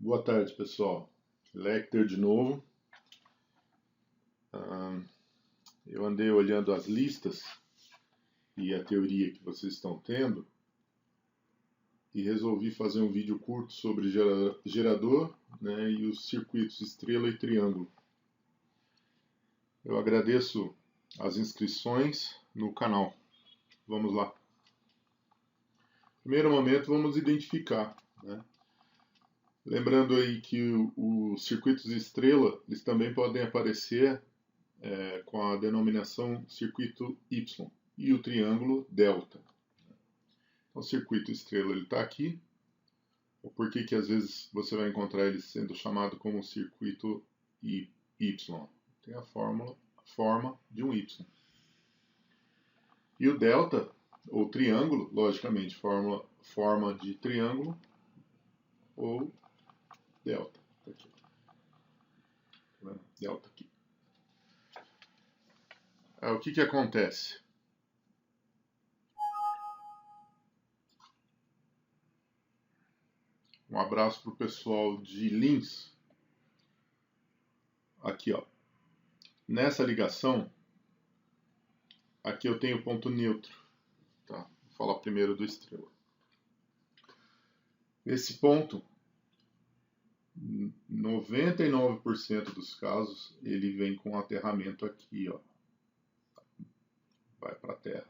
Boa tarde, pessoal. Lecter de novo. Eu andei olhando as listas e a teoria que vocês estão tendo e resolvi fazer um vídeo curto sobre gerador, né, e os circuitos estrela e triângulo. Eu agradeço as inscrições no canal. Vamos lá. Primeiro momento, vamos identificar, né? Lembrando aí que os circuitos estrela eles também podem aparecer com a denominação circuito Y e o triângulo delta. Então, o circuito estrela está aqui. Por que às vezes você vai encontrar ele sendo chamado como circuito Y? Tem a forma de um Y. E o delta, ou triângulo, logicamente, forma de triângulo ou delta. Tá aqui. Delta aqui. O que acontece? Um abraço para o pessoal de Lins. Aqui, ó. Nessa ligação, aqui eu tenho ponto neutro. Tá? Vou falar primeiro do estrela. Esse ponto, 99% dos casos, ele vem com aterramento aqui, ó. Vai para a terra.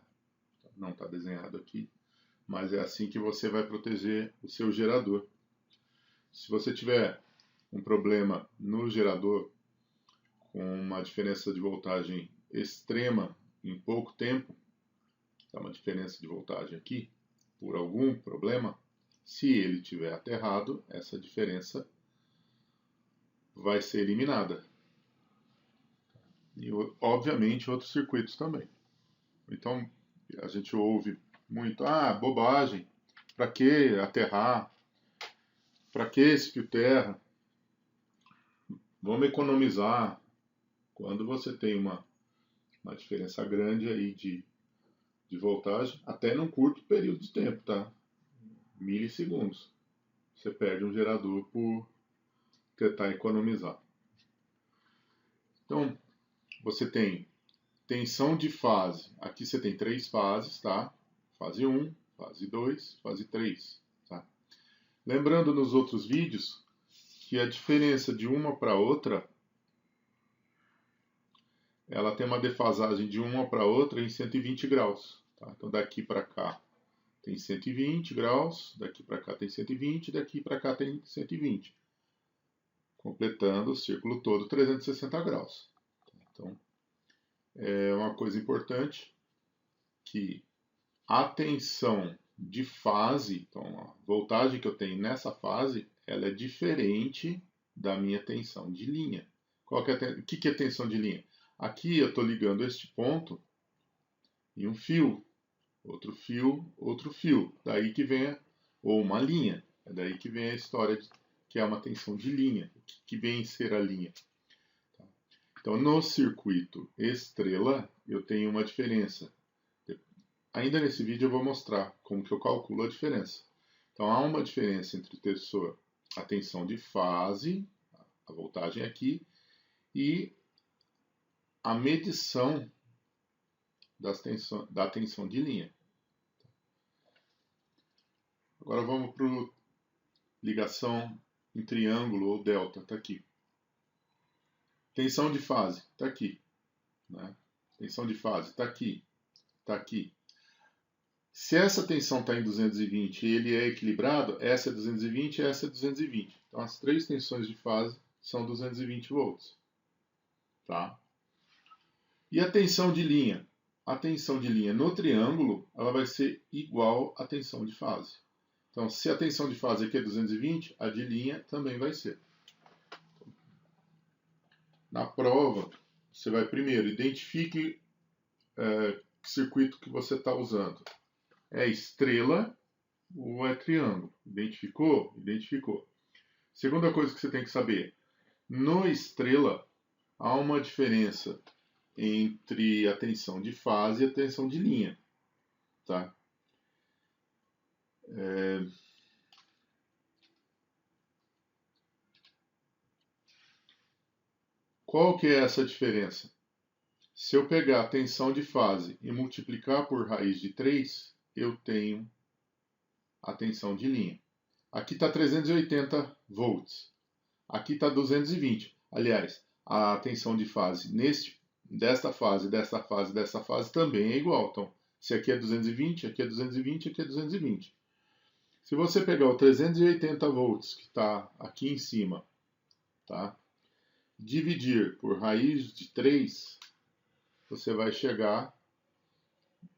Não está desenhado aqui, mas é assim que você vai proteger o seu gerador. Se você tiver um problema no gerador com uma diferença de voltagem extrema em pouco tempo, dá uma diferença de voltagem aqui, por algum problema, se ele tiver aterrado, essa diferença vai ser eliminada. E, obviamente, outros circuitos também. Então, a gente ouve muito, bobagem, para que aterrar? Para que esse fio terra? Vamos economizar. Quando você tem uma diferença grande aí de voltagem, até num curto período de tempo, tá? Milissegundos. Você perde um gerador por tentar economizar. Então, você tem tensão de fase. Aqui você tem 3 fases, tá? Fase 1, fase 2, fase 3. Tá? Lembrando nos outros vídeos que a diferença de uma para outra, ela tem uma defasagem de uma para outra em 120 graus. Tá? Então daqui para cá tem 120 graus, daqui para cá tem 120, daqui para cá tem 120. Completando o círculo todo 360 graus. Então, é uma coisa importante que a tensão de fase, então a voltagem que eu tenho nessa fase, ela é diferente da minha tensão de linha. O que é tensão de linha? Aqui eu estou ligando este ponto em um fio, outro fio, outro fio. Daí que vem, ou uma linha, é daí que vem a história que é uma tensão de linha, que vem ser a linha. Então, no circuito estrela, eu tenho uma diferença. Ainda nesse vídeo eu vou mostrar como que eu calculo a diferença. Então, há uma diferença entre a tensão de fase, a voltagem aqui, e a medição da tensão de linha. Agora vamos para a ligação em triângulo ou delta, está aqui. Tensão de fase, está aqui. Né? Tensão de fase, está aqui. Está aqui. Se essa tensão está em 220 e ele é equilibrado, essa é 220 e essa é 220. Então as 3 tensões de fase são 220 volts. Tá? E a tensão de linha? A tensão de linha no triângulo ela vai ser igual à tensão de fase. Então, se a tensão de fase aqui é 220, a de linha também vai ser. Na prova, você vai primeiro identifique que circuito que você está usando. É estrela ou é triângulo? Identificou? Identificou. Segunda coisa que você tem que saber. No estrela, há uma diferença entre a tensão de fase e a tensão de linha. Tá? Qual que é essa diferença? Se eu pegar a tensão de fase e multiplicar por raiz de 3, eu tenho a tensão de linha. Aqui está 380 volts. Aqui está 220. Aliás, a tensão de fase desta fase, desta fase, dessa fase também é igual. Então, se aqui é 220, aqui é 220, aqui é 220. Se você pegar o 380 volts que está aqui em cima, tá? Dividir por raiz de 3, você vai chegar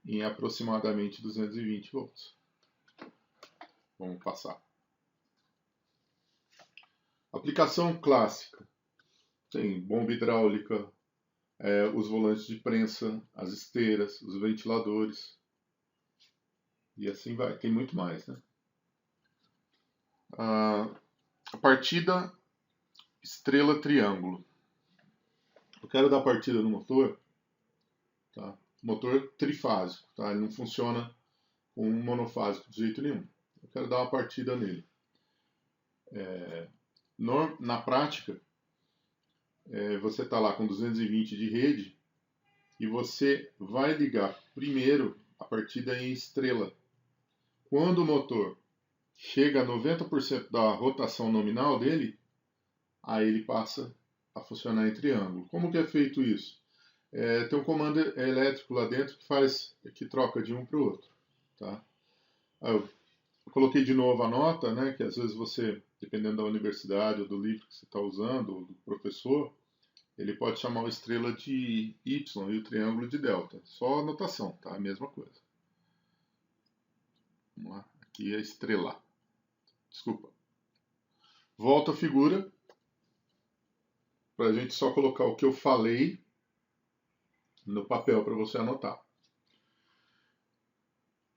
em aproximadamente 220 volts. Vamos passar. Aplicação clássica. Tem bomba hidráulica, os volantes de prensa, as esteiras, os ventiladores. E assim vai. Tem muito mais, né? A partida estrela-triângulo. Eu quero dar partida no motor. Tá? Motor trifásico. Tá? Ele não funciona com um monofásico de jeito nenhum. Eu quero dar uma partida nele. Na prática, você está lá com 220 de rede e você vai ligar primeiro a partida em estrela. Quando o motor chega a 90% da rotação nominal dele, aí ele passa a funcionar em triângulo. Como que é feito isso? Tem um comando elétrico lá dentro que troca de um para o outro. Tá? Eu coloquei de novo a nota, né, que às vezes você, dependendo da universidade ou do livro que você está usando, ou do professor, ele pode chamar o estrela de Y e o triângulo de delta. Só anotação, tá? A mesma coisa. Vamos lá. Aqui é estrela. Desculpa. Volta a figura. Para a gente só colocar o que eu falei no papel para você anotar.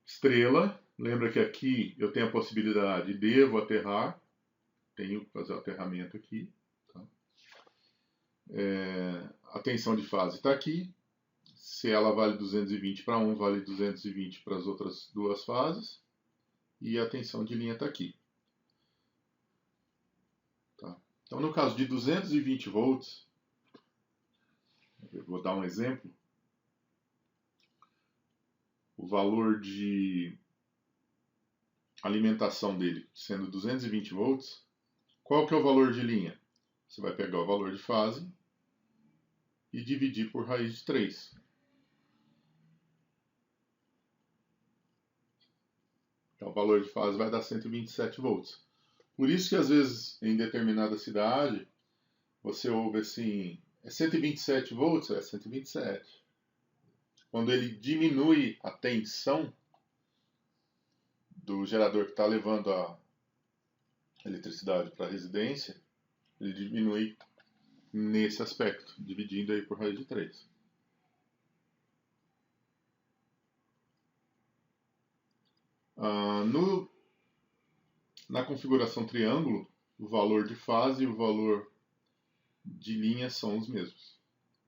Estrela. Lembra que aqui eu tenho a possibilidade, devo aterrar. Tenho que fazer o aterramento aqui. Tá? A tensão de fase está aqui. Se ela vale 220 para um, vale 220 para as outras duas fases. E a tensão de linha está aqui. Tá? Então, no caso de 220 volts, eu vou dar um exemplo. O valor de alimentação dele sendo 220 volts, qual que é o valor de linha? Você vai pegar o valor de fase e dividir por raiz de 3. Então, o valor de fase vai dar 127 volts. Por isso que, às vezes, em determinada cidade, você ouve assim, é 127 volts? É 127. Quando ele diminui a tensão do gerador que está levando a eletricidade para a residência, ele diminui nesse aspecto, dividindo aí por raiz de 3. Na configuração triângulo, o valor de fase e o valor de linha são os mesmos.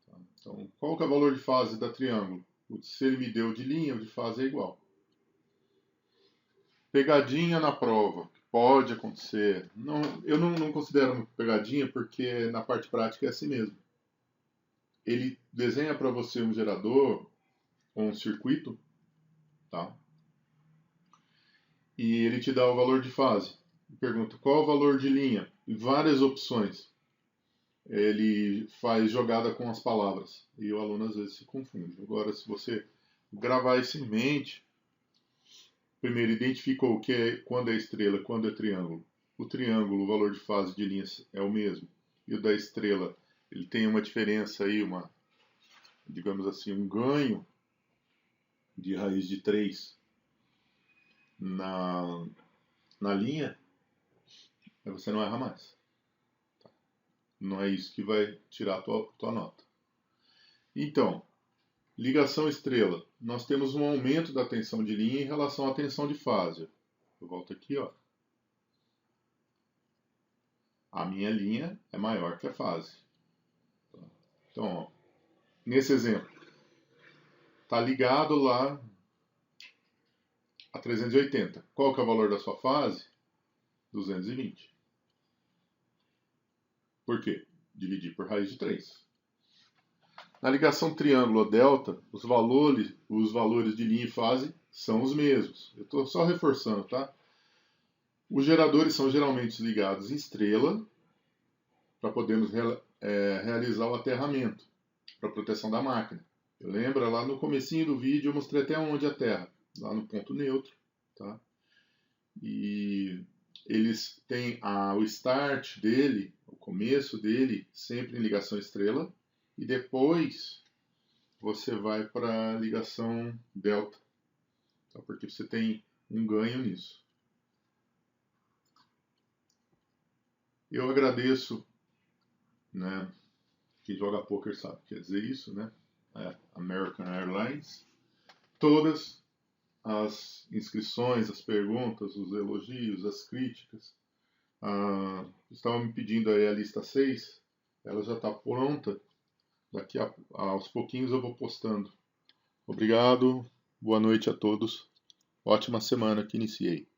Tá? Então, qual que é o valor de fase da triângulo? Se ele me deu de linha, o de fase é igual. Pegadinha na prova. Pode acontecer. Não, eu não considero pegadinha porque na parte prática é assim mesmo. Ele desenha para você um gerador ou um circuito, tá? E ele te dá o valor de fase. Pergunta qual o valor de linha? Várias opções. Ele faz jogada com as palavras e o aluno às vezes se confunde. Agora, se você gravar isso em mente, primeiro identificou o que é quando é estrela, quando é triângulo. O triângulo, o valor de fase de linhas é o mesmo. E o da estrela, ele tem uma diferença aí, digamos assim, um ganho de raiz de 3 na linha, aí você não erra mais. Não é isso que vai tirar a tua nota. Então, ligação estrela. Nós temos um aumento da tensão de linha em relação à tensão de fase. Eu volto aqui, ó. A minha linha é maior que a fase. Então, ó, nesse exemplo, está ligado lá a 380. Qual que é o valor da sua fase? 220. Por quê? dividir por raiz de 3. Na ligação triângulo ou delta, os valores de linha e fase são os mesmos. Eu estou só reforçando, tá? Os geradores são geralmente ligados em estrela, para podermos realizar o aterramento, para proteção da máquina. Lembra, lá no comecinho do vídeo eu mostrei até onde aterra, lá no ponto neutro. Tá? E eles têm o start dele, o começo dele, sempre em ligação estrela, e depois você vai para a ligação delta, tá? Porque você tem um ganho nisso. Eu agradeço, né? Quem joga poker sabe o que quer dizer isso, né? American Airlines. Todas as inscrições, as perguntas, os elogios, as críticas. Estavam me pedindo aí a lista 6. Ela já está pronta. Daqui aos pouquinhos eu vou postando. Obrigado. Boa noite a todos. Ótima semana que iniciei.